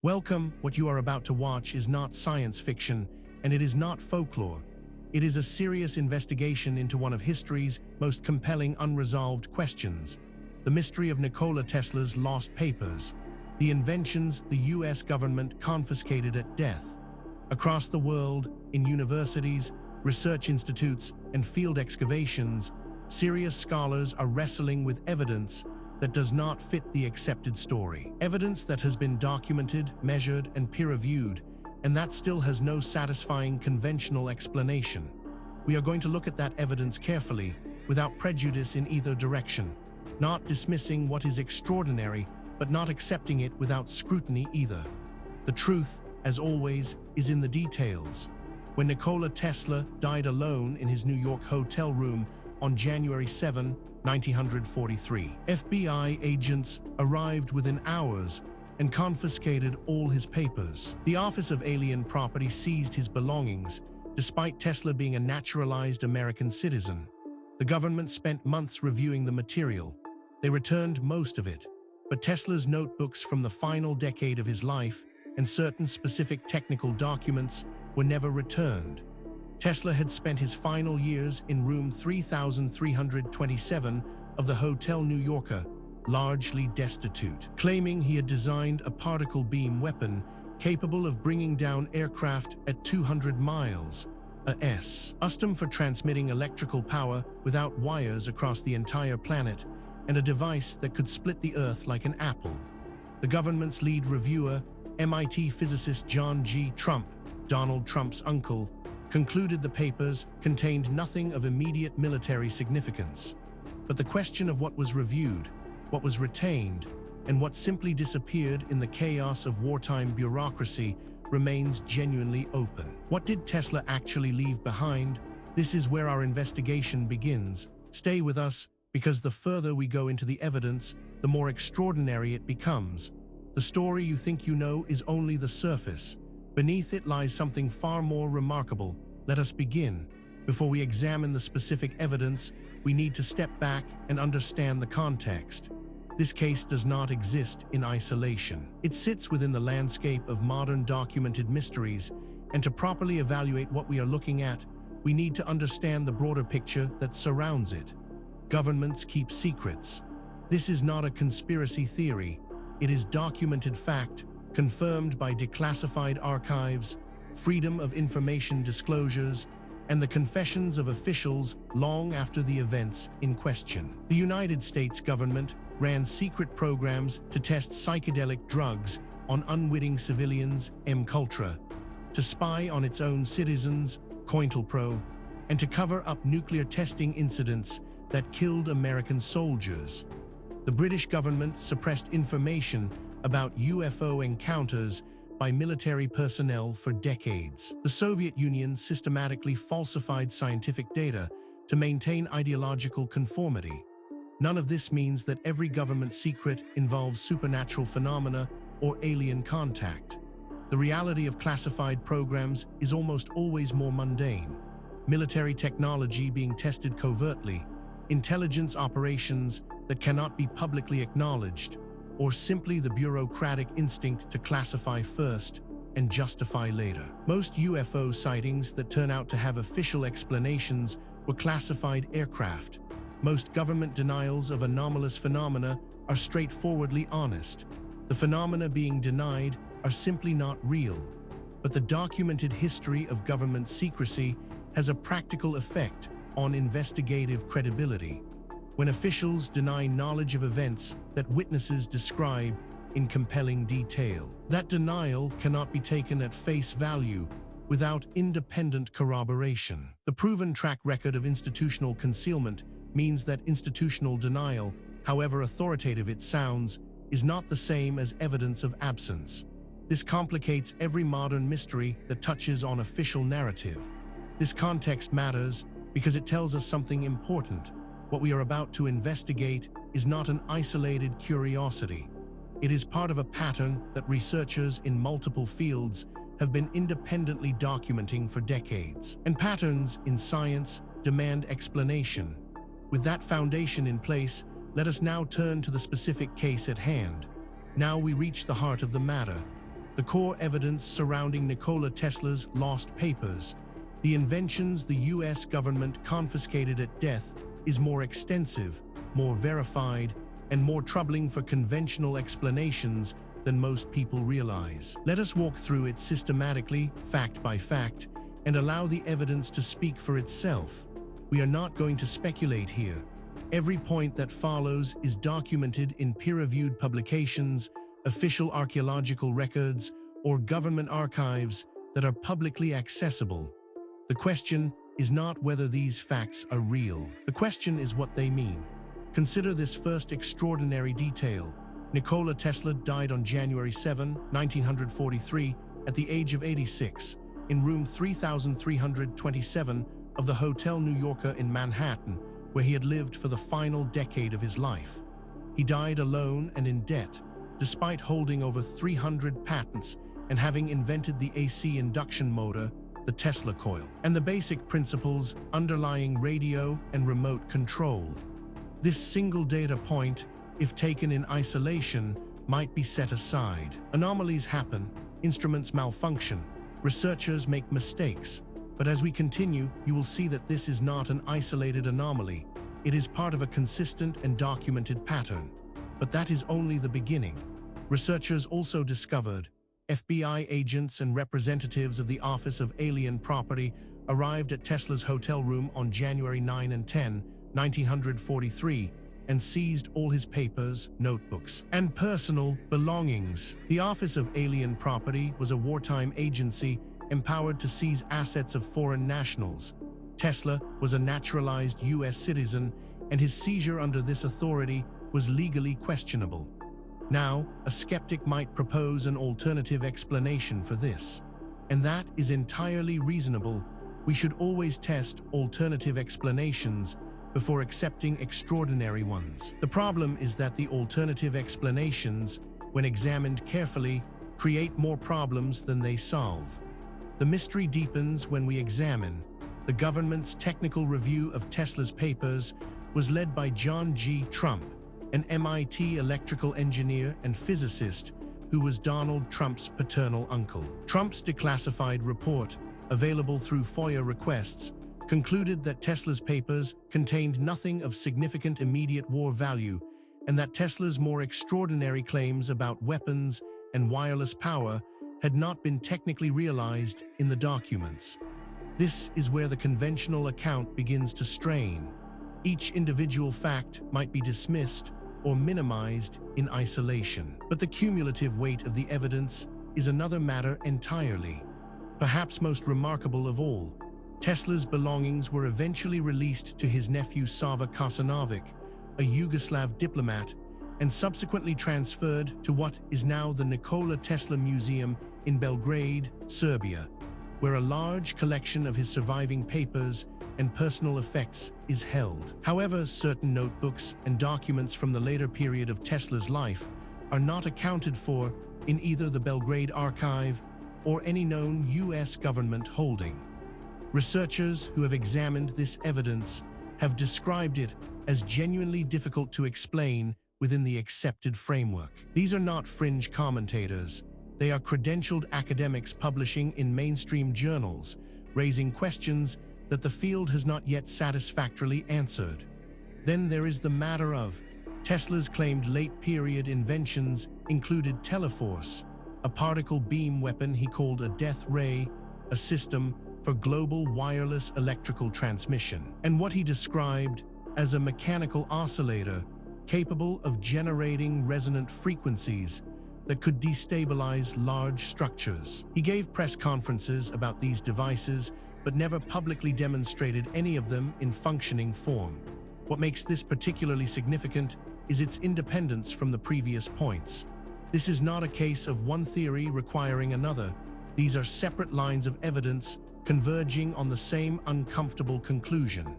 Welcome. What you are about to watch is not science fiction, and it is not folklore. It is a serious investigation into one of history's most compelling unresolved questions: the mystery of Nikola Tesla's lost papers, the inventions the US government confiscated at death. Across the world, in universities, research institutes, and field excavations, serious scholars are wrestling with evidence that does not fit the accepted story. Evidence that has been documented, measured, and peer-reviewed, and that still has no satisfying conventional explanation. We are going to look at that evidence carefully, without prejudice in either direction, not dismissing what is extraordinary, but not accepting it without scrutiny either. The truth, as always, is in the details. When Nikola Tesla died alone in his New York hotel room on January 7, 1943, FBI agents arrived within hours and confiscated all his papers. The Office of Alien Property seized his belongings, despite Tesla being a naturalized American citizen. The government spent months reviewing the material. They returned most of it, but Tesla's notebooks from the final decade of his life and certain specific technical documents were never returned. Tesla had spent his final years in room 3327 of the Hotel New Yorker, largely destitute, claiming he had designed a particle beam weapon capable of bringing down aircraft at 200 miles, custom for transmitting electrical power without wires across the entire planet, and a device that could split the Earth like an apple. The government's lead reviewer, MIT physicist John G. Trump, Donald Trump's uncle, concluded the papers contained nothing of immediate military significance. But the question of what was reviewed, what was retained, and what simply disappeared in the chaos of wartime bureaucracy remains genuinely open. What did Tesla actually leave behind? This is where our investigation begins. Stay with us, because the further we go into the evidence, the more extraordinary it becomes. The story you think you know is only the surface. Beneath it lies something far more remarkable. Let us begin. Before we examine the specific evidence, we need to step back and understand the context. This case does not exist in isolation. It sits within the landscape of modern documented mysteries, and to properly evaluate what we are looking at, we need to understand the broader picture that surrounds it. Governments keep secrets. This is not a conspiracy theory. It is documented fact, confirmed by declassified archives, freedom of information disclosures, and the confessions of officials long after the events in question. The United States government ran secret programs to test psychedelic drugs on unwitting civilians, MKUltra, to spy on its own citizens, COINTELPRO, and to cover up nuclear testing incidents that killed American soldiers. The British government suppressed information about UFO encounters by military personnel for decades. The Soviet Union systematically falsified scientific data to maintain ideological conformity. None of this means that every government secret involves supernatural phenomena or alien contact. The reality of classified programs is almost always more mundane. Military technology being tested covertly, intelligence operations that cannot be publicly acknowledged, or simply the bureaucratic instinct to classify first and justify later. Most UFO sightings that turn out to have official explanations were classified aircraft. Most government denials of anomalous phenomena are straightforwardly honest. The phenomena being denied are simply not real. But the documented history of government secrecy has a practical effect on investigative credibility. When officials deny knowledge of events that witnesses describe in compelling detail, that denial cannot be taken at face value without independent corroboration. The proven track record of institutional concealment means that institutional denial, however authoritative it sounds, is not the same as evidence of absence. This complicates every modern mystery that touches on official narrative. This context matters because it tells us something important. What we are about to investigate is not an isolated curiosity. It is part of a pattern that researchers in multiple fields have been independently documenting for decades. And patterns in science demand explanation. With that foundation in place, let us now turn to the specific case at hand. Now we reach the heart of the matter. The core evidence surrounding Nikola Tesla's lost papers, the inventions the US government confiscated at death, is more extensive, more verified, and more troubling for conventional explanations than most people realize. Let us walk through it systematically, fact by fact, and allow the evidence to speak for itself. We are not going to speculate here. Every point that follows is documented in peer-reviewed publications, official archaeological records, or government archives that are publicly accessible. The question is not whether these facts are real. The question is what they mean. Consider this first extraordinary detail. Nikola Tesla died on January 7, 1943, at the age of 86, in room 3327 of the Hotel New Yorker in Manhattan, where he had lived for the final decade of his life. He died alone and in debt, despite holding over 300 patents and having invented the AC induction motor, the Tesla coil, and the basic principles underlying radio and remote control. This single data point, if taken in isolation, might be set aside. Anomalies happen, instruments malfunction, researchers make mistakes. But as we continue, you will see that this is not an isolated anomaly. It is part of a consistent and documented pattern. But that is only the beginning. Researchers also discovered FBI agents and representatives of the Office of Alien Property arrived at Tesla's hotel room on January 9 and 10, 1943, and seized all his papers, notebooks, and personal belongings. The Office of Alien Property was a wartime agency empowered to seize assets of foreign nationals. Tesla was a naturalized US citizen, and his seizure under this authority was legally questionable. Now, a skeptic might propose an alternative explanation for this, and that is entirely reasonable. We should always test alternative explanations before accepting extraordinary ones. The problem is that the alternative explanations, when examined carefully, create more problems than they solve. The mystery deepens when we examine. The government's technical review of Tesla's papers was led by John G. Trump, an MIT electrical engineer and physicist who was Donald Trump's paternal uncle. Trump's declassified report, available through FOIA requests, concluded that Tesla's papers contained nothing of significant immediate war value, and that Tesla's more extraordinary claims about weapons and wireless power had not been technically realized in the documents. This is where the conventional account begins to strain. Each individual fact might be dismissed or minimized in isolation. But the cumulative weight of the evidence is another matter entirely. Perhaps most remarkable of all, Tesla's belongings were eventually released to his nephew Sava Kasanovic, a Yugoslav diplomat, and subsequently transferred to what is now the Nikola Tesla Museum in Belgrade, Serbia, where a large collection of his surviving papers and personal effects is held. However, certain notebooks and documents from the later period of Tesla's life are not accounted for in either the Belgrade archive or any known US government holding. Researchers who have examined this evidence have described it as genuinely difficult to explain within the accepted framework. These are not fringe commentators. They are credentialed academics publishing in mainstream journals, raising questions that the field has not yet satisfactorily answered. Then there is the matter of Tesla's claimed late-period inventions included Teleforce, a particle beam weapon he called a death ray, a system for global wireless electrical transmission, and what he described as a mechanical oscillator capable of generating resonant frequencies that could destabilize large structures. He gave press conferences about these devices, but never publicly demonstrated any of them in functioning form. What makes this particularly significant is its independence from the previous points. This is not a case of one theory requiring another. These are separate lines of evidence converging on the same uncomfortable conclusion.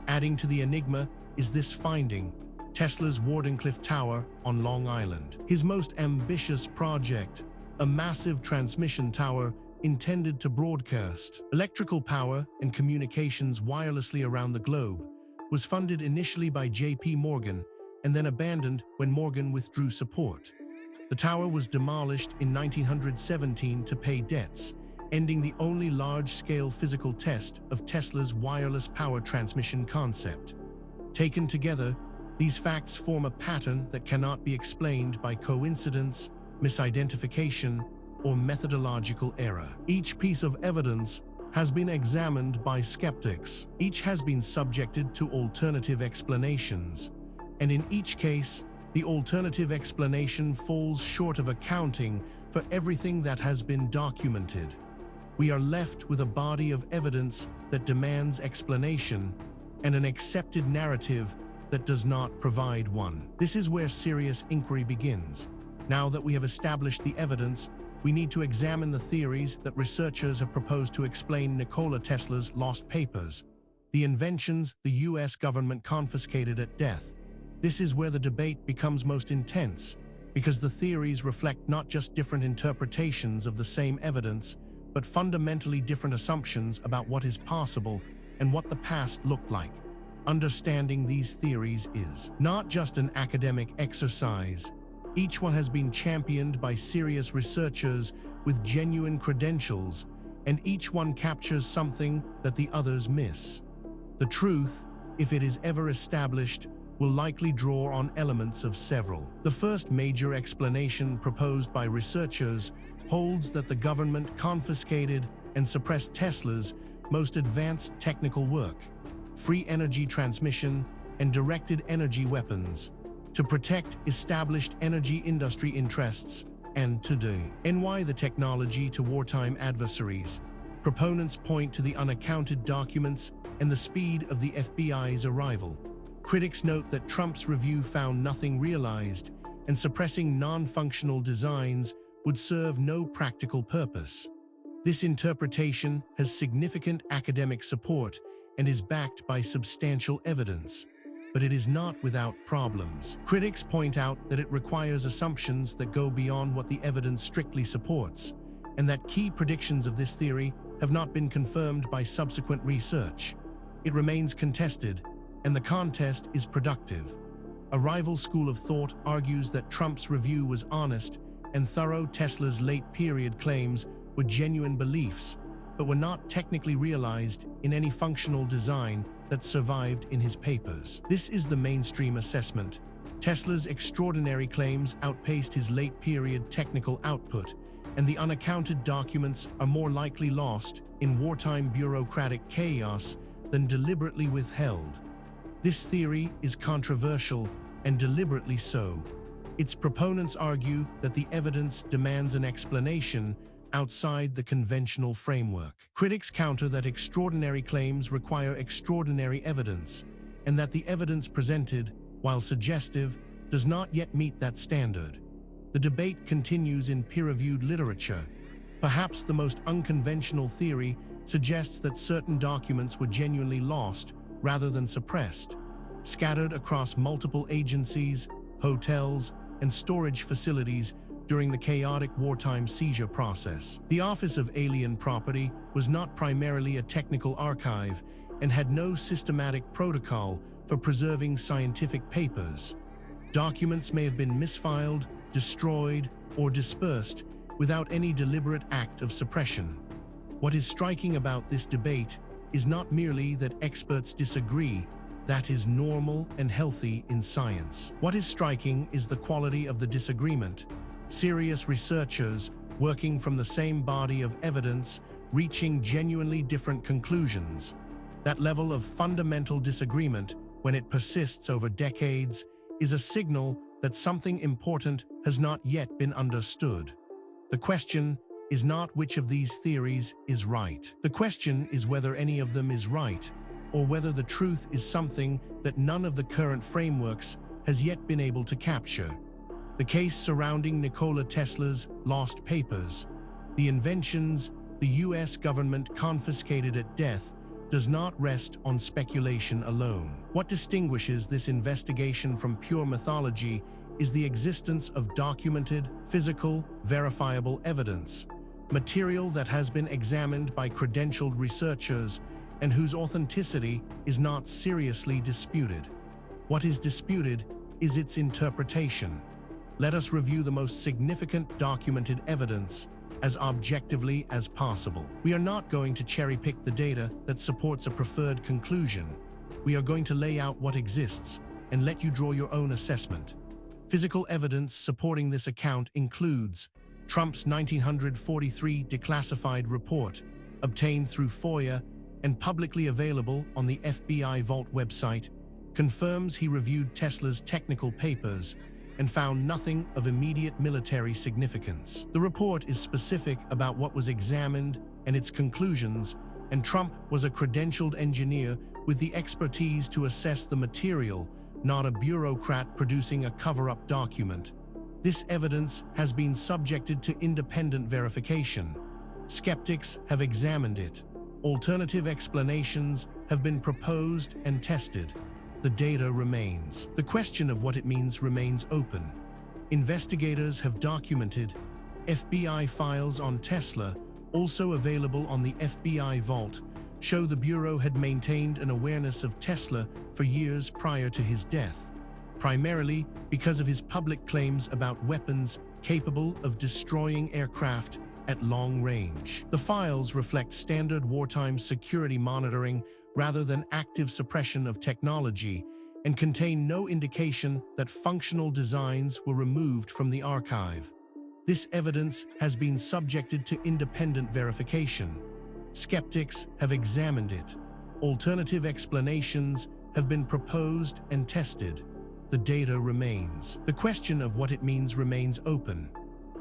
Adding to the enigma is this finding: Tesla's Wardenclyffe Tower on Long Island. His most ambitious project, a massive transmission tower intended to broadcast electrical power and communications wirelessly around the globe, was funded initially by J.P. Morgan and then abandoned when Morgan withdrew support. The tower was demolished in 1917 to pay debts, ending the only large-scale physical test of Tesla's wireless power transmission concept. Taken together, these facts form a pattern that cannot be explained by coincidence, misidentification, or methodological error. Each piece of evidence has been examined by skeptics. Each has been subjected to alternative explanations, and in each case, the alternative explanation falls short of accounting for everything that has been documented. We are left with a body of evidence that demands explanation and an accepted narrative that does not provide one. This is where serious inquiry begins. Now that we have established the evidence, we need to examine the theories that researchers have proposed to explain Nikola Tesla's lost papers, the inventions the US government confiscated at death. This is where the debate becomes most intense, because the theories reflect not just different interpretations of the same evidence, but fundamentally different assumptions about what is possible and what the past looked like. Understanding these theories is not just an academic exercise. Each one has been championed by serious researchers with genuine credentials, and each one captures something that the others miss. The truth, if it is ever established, will likely draw on elements of several. The first major explanation proposed by researchers holds that the government confiscated and suppressed Tesla's most advanced technical work, free energy transmission and directed energy weapons, to protect established energy industry interests and to deny the technology to wartime adversaries. Proponents point to the unaccounted documents and the speed of the FBI's arrival. Critics note that Trump's review found nothing realized, and suppressing non-functional designs would serve no practical purpose. This interpretation has significant academic support and is backed by substantial evidence, but it is not without problems. Critics point out that it requires assumptions that go beyond what the evidence strictly supports, and that key predictions of this theory have not been confirmed by subsequent research. It remains contested, and the contest is productive. A rival school of thought argues that Trump's review was honest and thorough. Tesla's late-period claims were genuine beliefs, but were not technically realized in any functional design that survived in his papers. This is the mainstream assessment. Tesla's extraordinary claims outpaced his late-period technical output, and the unaccounted documents are more likely lost in wartime bureaucratic chaos than deliberately withheld. This theory is controversial, and deliberately so. Its proponents argue that the evidence demands an explanation outside the conventional framework. Critics counter that extraordinary claims require extraordinary evidence, and that the evidence presented, while suggestive, does not yet meet that standard. The debate continues in peer-reviewed literature. Perhaps the most unconventional theory suggests that certain documents were genuinely lost rather than suppressed, scattered across multiple agencies, hotels, and storage facilities during the chaotic wartime seizure process. The Office of Alien Property was not primarily a technical archive and had no systematic protocol for preserving scientific papers. Documents may have been misfiled, destroyed, or dispersed without any deliberate act of suppression. What is striking about this debate is not merely that experts disagree. That is normal and healthy in science. What is striking is the quality of the disagreement. Serious researchers, working from the same body of evidence, reaching genuinely different conclusions. That level of fundamental disagreement, when it persists over decades, is a signal that something important has not yet been understood. The question is not which of these theories is right. The question is whether any of them is right, or whether the truth is something that none of the current frameworks has yet been able to capture. The case surrounding Nikola Tesla's lost papers, the inventions the US government confiscated at death, does not rest on speculation alone. What distinguishes this investigation from pure mythology is the existence of documented, physical, verifiable evidence, material that has been examined by credentialed researchers and whose authenticity is not seriously disputed. What is disputed is its interpretation. Let us review the most significant documented evidence as objectively as possible. We are not going to cherry-pick the data that supports a preferred conclusion. We are going to lay out what exists and let you draw your own assessment. Physical evidence supporting this account includes Trump's 1943 declassified report, obtained through FOIA and publicly available on the FBI Vault website, confirms he reviewed Tesla's technical papers and found nothing of immediate military significance. The report is specific about what was examined and its conclusions, and Trump was a credentialed engineer with the expertise to assess the material, not a bureaucrat producing a cover-up document. This evidence has been subjected to independent verification. Skeptics have examined it. Alternative explanations have been proposed and tested. The data remains. The question of what it means remains open. Investigators have documented FBI files on Tesla, also available on the FBI Vault, show the Bureau had maintained an awareness of Tesla for years prior to his death, primarily because of his public claims about weapons capable of destroying aircraft at long range. The files reflect standard wartime security monitoring rather than active suppression of technology, and contain no indication that functional designs were removed from the archive. This evidence has been subjected to independent verification. Skeptics have examined it. Alternative explanations have been proposed and tested. The data remains. The question of what it means remains open.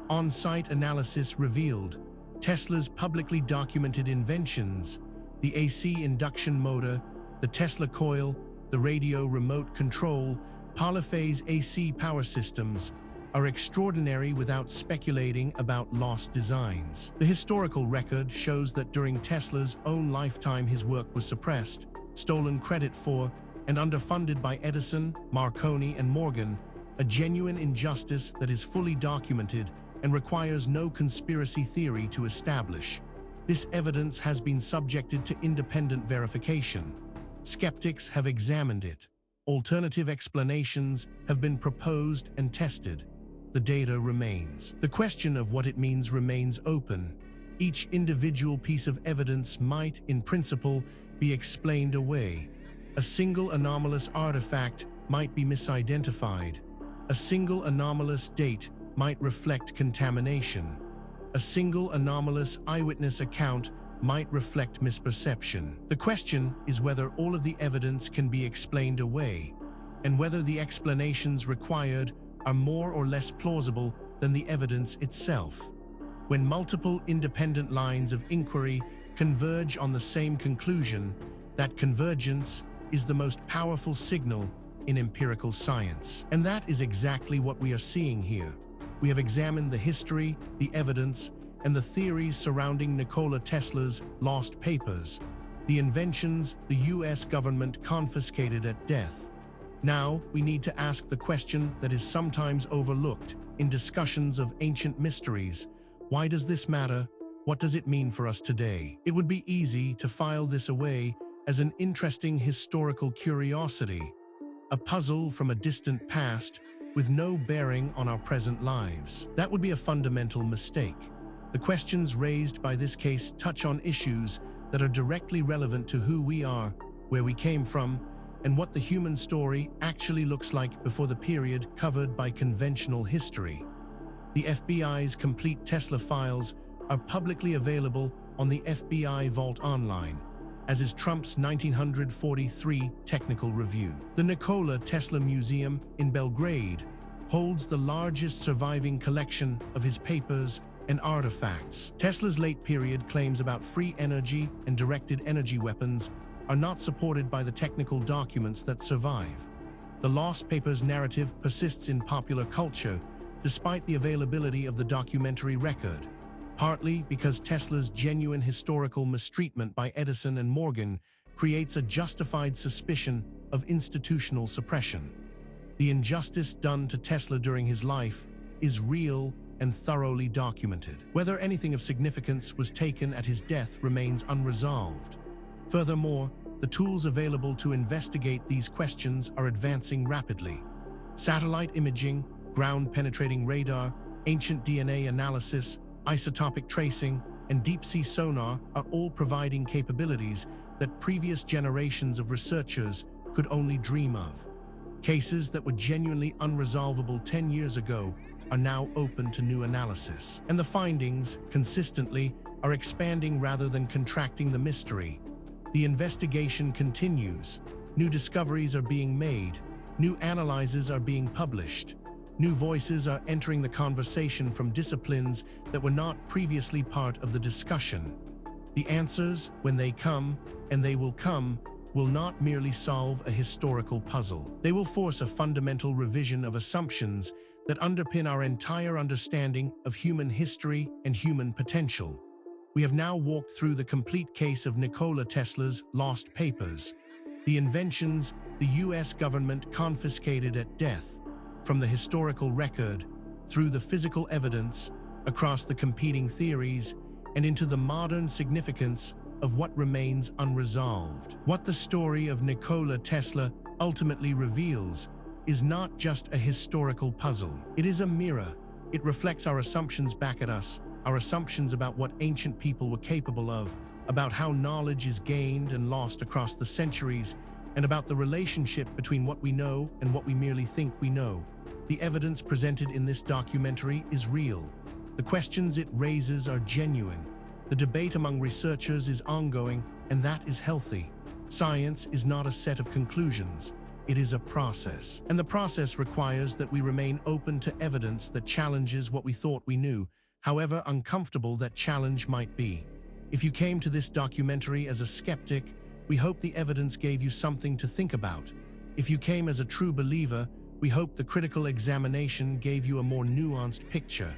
On-site analysis revealed Tesla's publicly documented inventions, the AC induction motor, the Tesla coil, the radio remote control, polyphase AC power systems, are extraordinary without speculating about lost designs. The historical record shows that during Tesla's own lifetime his work was suppressed, stolen credit for, and underfunded by Edison, Marconi, and Morgan, a genuine injustice that is fully documented and requires no conspiracy theory to establish. This evidence has been subjected to independent verification. Skeptics have examined it. Alternative explanations have been proposed and tested. The data remains. The question of what it means remains open. Each individual piece of evidence might, in principle, be explained away. A single anomalous artifact might be misidentified. A single anomalous date might reflect contamination. A single anomalous eyewitness account might reflect misperception. The question is whether all of the evidence can be explained away, and whether the explanations required are more or less plausible than the evidence itself. When multiple independent lines of inquiry converge on the same conclusion, that convergence is the most powerful signal in empirical science. And that is exactly what we are seeing here. We have examined the history, the evidence, and the theories surrounding Nikola Tesla's lost papers, the inventions the US government confiscated at death. Now, we need to ask the question that is sometimes overlooked in discussions of ancient mysteries. Why does this matter? What does it mean for us today? It would be easy to file this away as an interesting historical curiosity, a puzzle from a distant past with no bearing on our present lives. That would be a fundamental mistake. The questions raised by this case touch on issues that are directly relevant to who we are, where we came from, and what the human story actually looks like before the period covered by conventional history. The FBI's complete Tesla files are publicly available on the FBI Vault online, as is Trump's 1943 technical review. The Nikola Tesla Museum in Belgrade holds the largest surviving collection of his papers and artifacts. Tesla's late period claims about free energy and directed energy weapons are not supported by the technical documents that survive. The lost papers narrative persists in popular culture despite the availability of the documentary record, partly because Tesla's genuine historical mistreatment by Edison and Morgan creates a justified suspicion of institutional suppression. The injustice done to Tesla during his life is real and thoroughly documented. Whether anything of significance was taken at his death remains unresolved. Furthermore, the tools available to investigate these questions are advancing rapidly. Satellite imaging, ground-penetrating radar, ancient DNA analysis, isotopic tracing, and deep-sea sonar are all providing capabilities that previous generations of researchers could only dream of. Cases that were genuinely unresolvable 10 years ago are now open to new analysis. And the findings, consistently, are expanding rather than contracting the mystery. The investigation continues. New discoveries are being made. New analyses are being published. New voices are entering the conversation from disciplines that were not previously part of the discussion. The answers, when they come, and they will come, will not merely solve a historical puzzle. They will force a fundamental revision of assumptions that underpin our entire understanding of human history and human potential. We have now walked through the complete case of Nikola Tesla's lost papers, the inventions the US government confiscated at death, from the historical record, through the physical evidence, across the competing theories, and into the modern significance of what remains unresolved. What the story of Nikola Tesla ultimately reveals is not just a historical puzzle. It is a mirror. It reflects our assumptions back at us, our assumptions about what ancient people were capable of, about how knowledge is gained and lost across the centuries, and about the relationship between what we know and what we merely think we know. The evidence presented in this documentary is real. The questions it raises are genuine. The debate among researchers is ongoing, and that is healthy. Science is not a set of conclusions. It is a process. And the process requires that we remain open to evidence that challenges what we thought we knew, however uncomfortable that challenge might be. If you came to this documentary as a skeptic, we hope the evidence gave you something to think about. If you came as a true believer, we hope the critical examination gave you a more nuanced picture.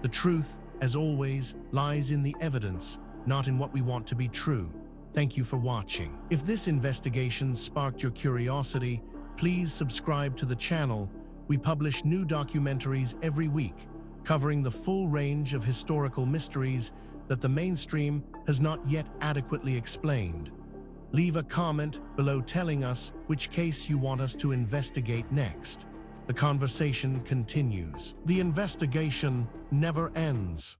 The truth, as always, lies in the evidence, not in what we want to be true. Thank you for watching. If this investigation sparked your curiosity, please subscribe to the channel. We publish new documentaries every week, covering the full range of historical mysteries that the mainstream has not yet adequately explained. Leave a comment below telling us which case you want us to investigate next. The conversation continues. The investigation never ends.